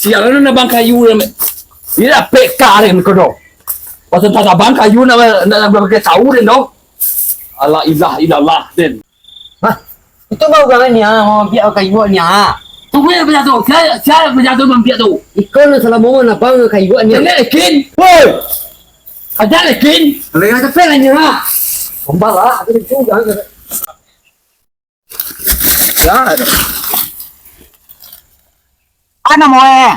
sialan na bang kayu na ila peka rin ko do. Pasal tak bang kayu na pakai tahu din do. Allah ilah ilallah din. Hah? Itu mau gangannya, mau biar kayuannya. Tunggu ya penjatuh. Saya penjatuh membiak tu. Ikaw na salah mo na bang kayuannya. Jangan lekin. Woi. Ada lekin. Kalau yang tapi niya. Pembala, itu juga. Ya. Ano mo eh?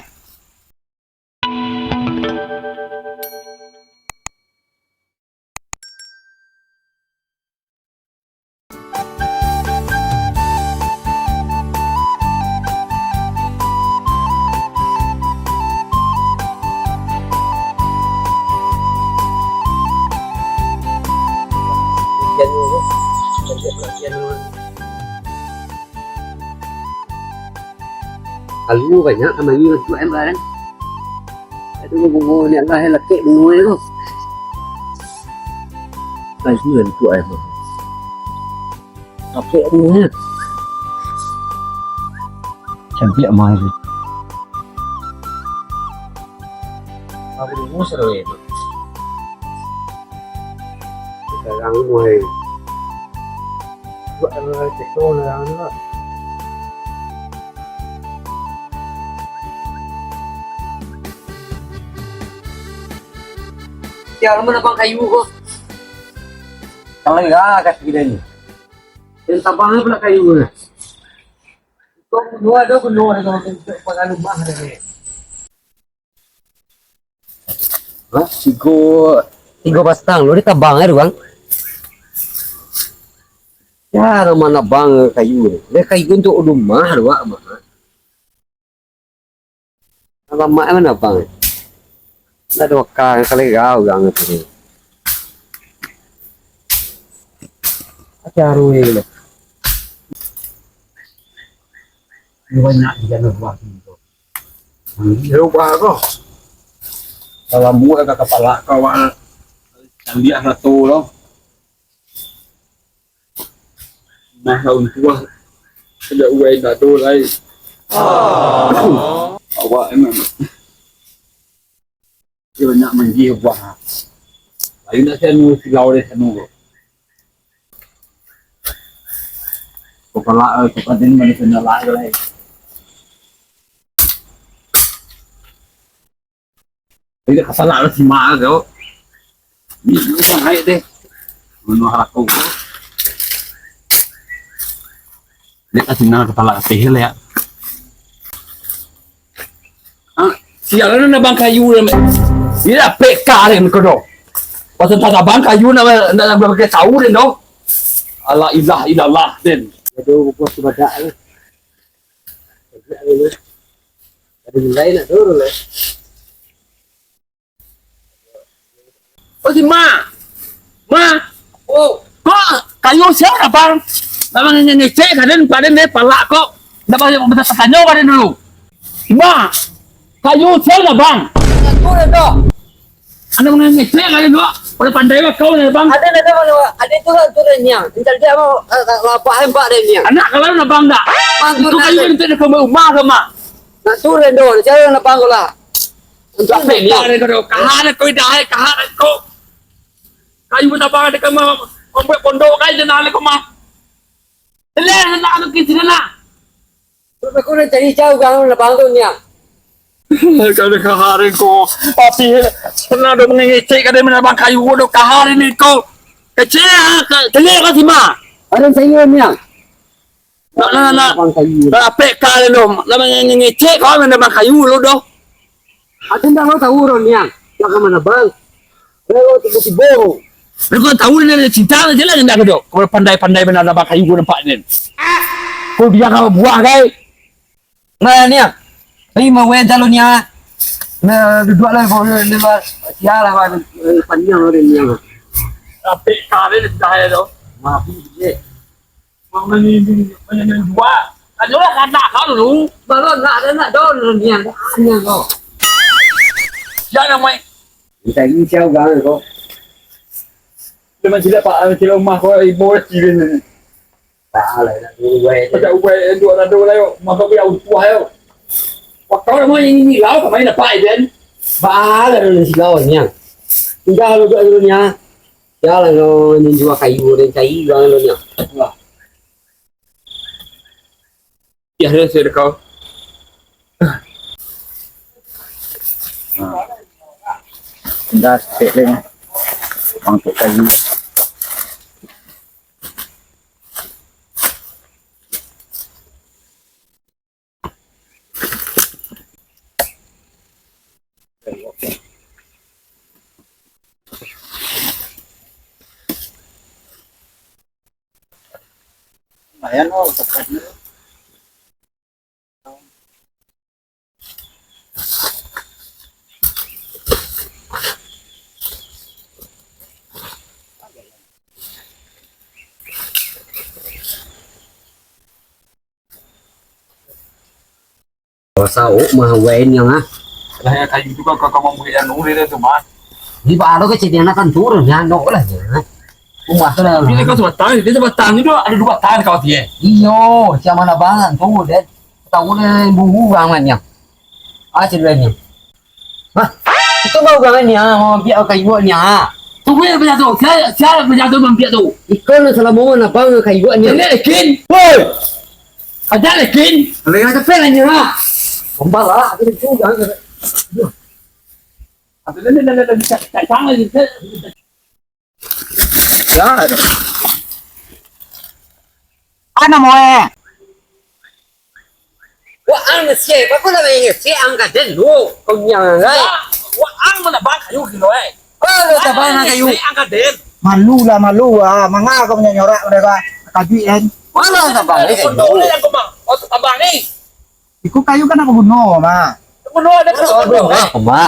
Alu banyak sama ini untuk em kan. Itu bungo ni lah hay kek bungo ni tu. Lagi untuk em. Kek bungo ni. Cantik mai tu. Apa bungo seru itu? Sekarang mulai. Buat apa tekno orang ni. Ya, lu mana bang kayu kok? Kalau enggak kasih gini ni. Yang tambahnya pula kayu ni. Kau dua kalau pengalu mah ni. Hah? Tiga bastang. Lu ni tabang ya, bang? Ya, mana bang kayu ni? Dia kayu untuk rumah, doa mah. Apa mak mana bang? Ada wakang kali gau gang tu. Acaru ini. Banyak dia nak buat itu. Dia buat apa? Kalau muat ke kepala kawan dia satu loh. Nah tahun tua ada uai tak tu lagi. Awak emang. Dia nak menggih buah. Ayo nak senu silau dia senu. Kepala ini mana kena lagi. Ini kesalahan si mak tu. Ni bukan hai deh. Menurut aku. Dia kasih nama kepala pehel ya. Sialan na bang kayu na ila peka rin ko do. Pasal tak bang kayu na pakai tahu din do. Allah ilah ilallah din. Aduh, buat sebadak ni. Ada nilai nak turun lah. Oh si ma. Oh, kok kayu siapa bang? Memang ngecek kadang ni palak kok. Dapat betul tanya kadang dulu. Si ma. Kayu siapa bang? Turun tu. Anda ngecek kadang dulu. Udah pandai kau ni bang. Ada turunnya. Entar dia mau lapar hempak dia ni. Anak kalau na bang dah. Itu kayu itu nak ke rumah ke mak. Nak turun tu. Cara nak panggil lah. Untuk ni ada kau. Kahar kau dah kahar kau. Kayu na bang ada kau membuat pondok kayu jangan kau mak. Telah nak aku kisah lah. Kau nak cari jauh kan nak panggil ni. Kada kahari ko. Papi, sana do mengecek kada mana bang kayu ko do kahari ni ko. Kecil telir ka si ma. Ada saya ni. Na. Bang kayu. Na peka le do. Na mengecek ko mana bang kayu lo do. Ada dah tahu ron ni. Nak mana bang? Kalau tiba-tiba. Kau tahu ni cinta je lah ndak do. Kau pandai-pandai mana bang kayu ko nampak ni. Kau biar kau buah kai. Mana ni? Tapi mau jalan ni. Nah, duduk lah kau ni bah. Siapa lah panjang orang ni. Tapi kali ni dah ada. Maaf ni. Mana ni dua. Ayolah kata kau dulu. Baru nak don ni kau. Jangan main. Kita ini siapa gang kau? Memang tidak pak, tidak rumah kau ibu cirin ni. Tak lah, nak dua. Macam ubai dua lah yo. Masa dia tua yo. Waktu orang mau ini lau kemana dapat dan Ba là nó silau nha. Tinggal lu dulu nya. Ya là nó nhìn juga kayu dan cai juga lu nya. ya saya kau Dah set lên bằng cái cây Ayan o, tapat na. Sao mà quen nhau á. lah kayu juga kau mau beli anu dia tu mah Di ba đó cái chuyện nó kan turun nha, nó là gì hả? Cũng mà cái này ini kau sebatang dia sebatang itu ada dua batang kau dia iyo, siapa mana bangan tuh deh. Tahu nih bumbu bangan ya. Ah ceritanya. Hah? Itu mau bangannya, mau biar kayuannya. tu punya punya tu saya punya tu mampir tu Ikan salah mau mana bang kayuannya. ini lekin woi ada lekin Mereka capek lah nya. Membalah, itu juga. ada cak cang lagi Ya. Ano mo eh? Wah, ang siya, pa ko na may siya ang gaden lo. Kung yan ay. wah ang mana bang kayu gitu eh Oh, tabang na kayo. angkat den Malu lah malu ah. Mga ka nyorak mereka kajuin. Wala tabang eh. Kuno yang kau bang oh abang ni Iku kayu kan aku bunuh mah. kuno ada kuno eh Kuma.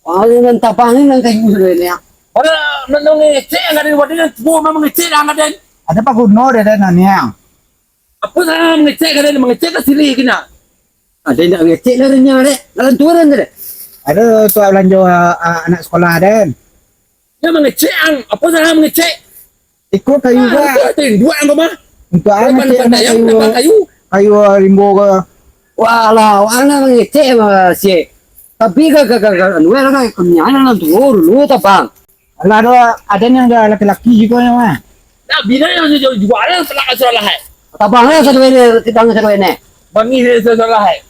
Wala nang tabangin ng kayo niya. orang nong ngecek angkat den wadin semua memang ngecek angkat den Ada pa bunuh deh nanya. apa sana mengecek kan dia mengecek ke sini kena Ada nak ngecek na rin niya rin. Nalanturan na rin. Ada tu belanja anak sekolah den. dia mengecek ang apa sana mengecek Iku kayu ga. dua ang kau mah Untuk anak pandai yang dapat kayu kayu rimbo ke. Wala, wala ngecek mga siya. Tapi ano na kay kunyana lang tuwo lu tabang. Ada yang ada laki-laki juga mah. nah bina yang jual yang salah salah hai Tabang na sa duwene, kitang sa duwene. bangi dia salah hai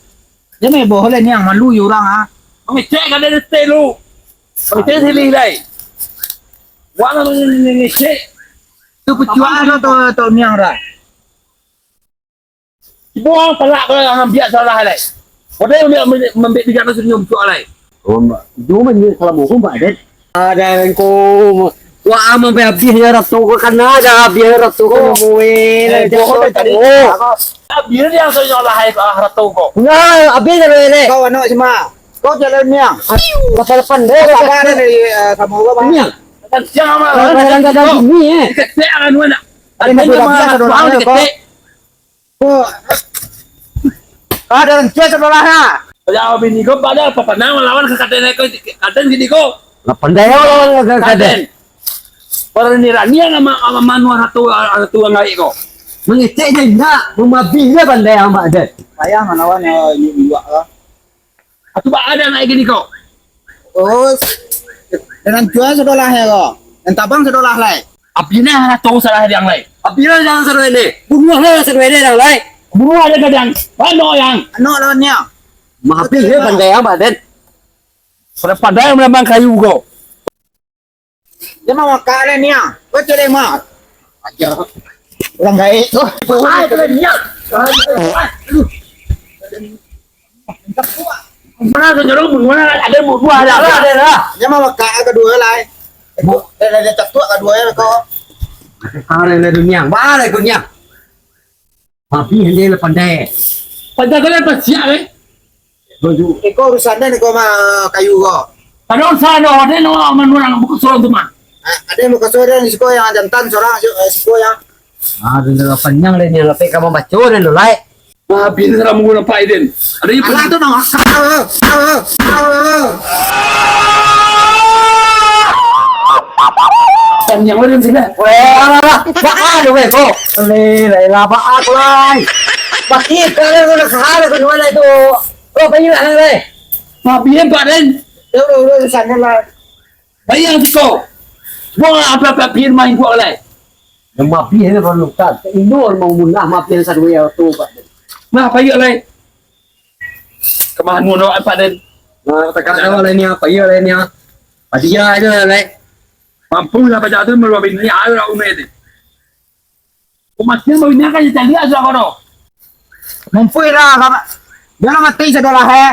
Dia mah boleh ni yang malu you orang ah. mengecek kan dia telu mengecek sini lai wala mengecek Tu pejuang tu ni yang dah. buang pelak kau yang ambil salah lai Padahal yang ambil 300 senyum soal lai Yo man ni salam ko ba det. Ada ko wa amang pa habis niya rato ko kanada, habis rato ko muwi. biar dia salah hai ke arah tau kau Nga, habis na rin. Kau ano semua. Kau jalan ni yang. Pasal pandai Kau ka ada dari kamu ke bang? niya. kan siapa Kadang-kadang ni eh. diketek akan mana Ada yang berapa saudara ada, diketek Kau ada rencana sekolahnya. Jawab bini kau pada apa pernah melawan ke katen kau katen gini kau Pandai ako kadang. katen orang ni rania sama manual satu yang lain kau Mengecek dia enggak, memabih dia pandai amat det. Sayang manawan juga lah. atau pak ada naik gini kau Oh, dengan jual sekolahnya kau. Dan tabang sekolah lah. apinya tahu salah yang lain Apila jangan seru ini. Bunuh lah seru ini dah lai. bunuh ada kadang mana yang Anak lawannya. Mabih dia pandai amat det. pada pandai menambang kayu kau Dia mau makan ni yang. Kau cari mah. Ajar. Orang baik. ah itu dia mana tu jorong mana ada bunuh ada Ada lah. Dia mau makan kedua lah. Dia tak tua kedua ya kau. Ada lah dunia. Ba lah dunia. Mabih dia lah pandai. pandai kau lepas siap eh Boju. Kau urusan ni kau mah kayu kau. kalau sana ada no manual buku seorang tu mah Ada yang muka sore ni sekolah yang jantan seorang sekolah yang. Ada lah panjang lah ni lapik kamu baca dan lo lai. ah bini salah menggunakan Biden ada yang Alah tu nak. dan yang lain sini Weh, alah lah. Ba ada weh ko. Le, lai lah ba ak lai. Bakit kalian udah kalah ke mana itu? Oh, banyak lahเลย Mabiyan pa rin. Udah sana lah. Bayang ko. Mga apa-apa main ko alay. Yang mapi ini kalau luka, Indo mau munah mapi yang satu ya tu pak. Nah, payo alay. Kamahan mo no pa rin. Nah, tekan awal ini apa ya ini ya? Pasti ya itu lah. Mampu na pa dito mo robin ni ara umede. Kumasya mo niya kay tali asa ko no. Mampu lah kak. Jangan mati sedolah he.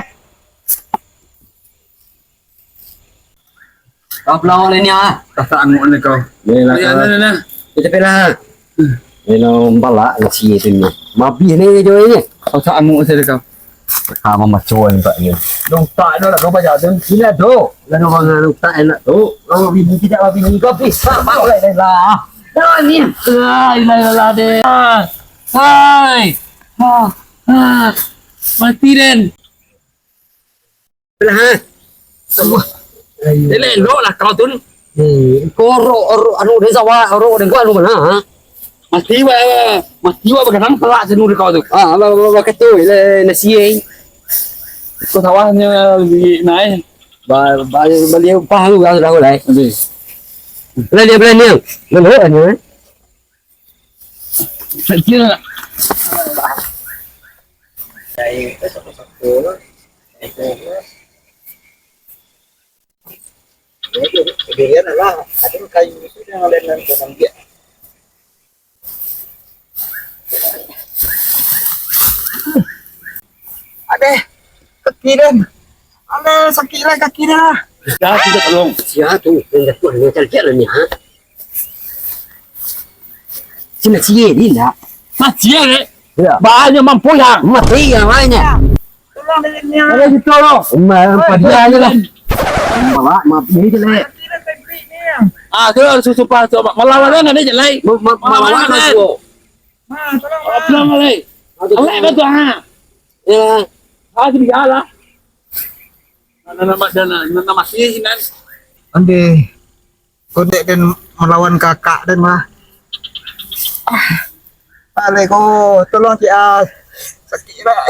Kau pulang oleh ni ah. Tataan mo na ko. Ayan na. Kita pela. Ini bala nasi itu ni. Mapi ini jo ini. Tataan mo sa ko. Kama macuan pak ni. Dong ta no ko pa dito. Sila do. Lalu bang luka enak tu. Oh bini tidak bini kopi. Apa oleh lah. Nah ni. Ay, la de. Ay. Mati rin. Pela ha. Dili lo lah kau tun. Koro anu desa wa oro den ko anu mana ha. Mati wa baganang pala sa nuri kau tu. Ah ba ketu le nasi ai. Ko tawa niya nai. Ba dia pahang ga dah lai. Abi. Le dia plan ni. Le lo ani. Kira Dia lah ada kayu sudah ngalen dengan dia. Ada kaki dan ada sakit lah kaki dah. dah kita tolong. Siapa tu? Yang tu yang cari lah ni ha. Sini sini ni lah. Mati ya. Ya. Bahaya mampu yang. Mati yang lainnya. Ada kita lo. Pada aja lah. Malah maaf ini je lah. Ah, tu susu pas tu. Melawan kan ada je lai. Malah tu. Pulang lai. Alai kan tu ha. Ya. Ah, jadi galah. Nama masih nan. Ande, kodek dan melawan kakak dan mah. Aleko, tolong dia sakit lah.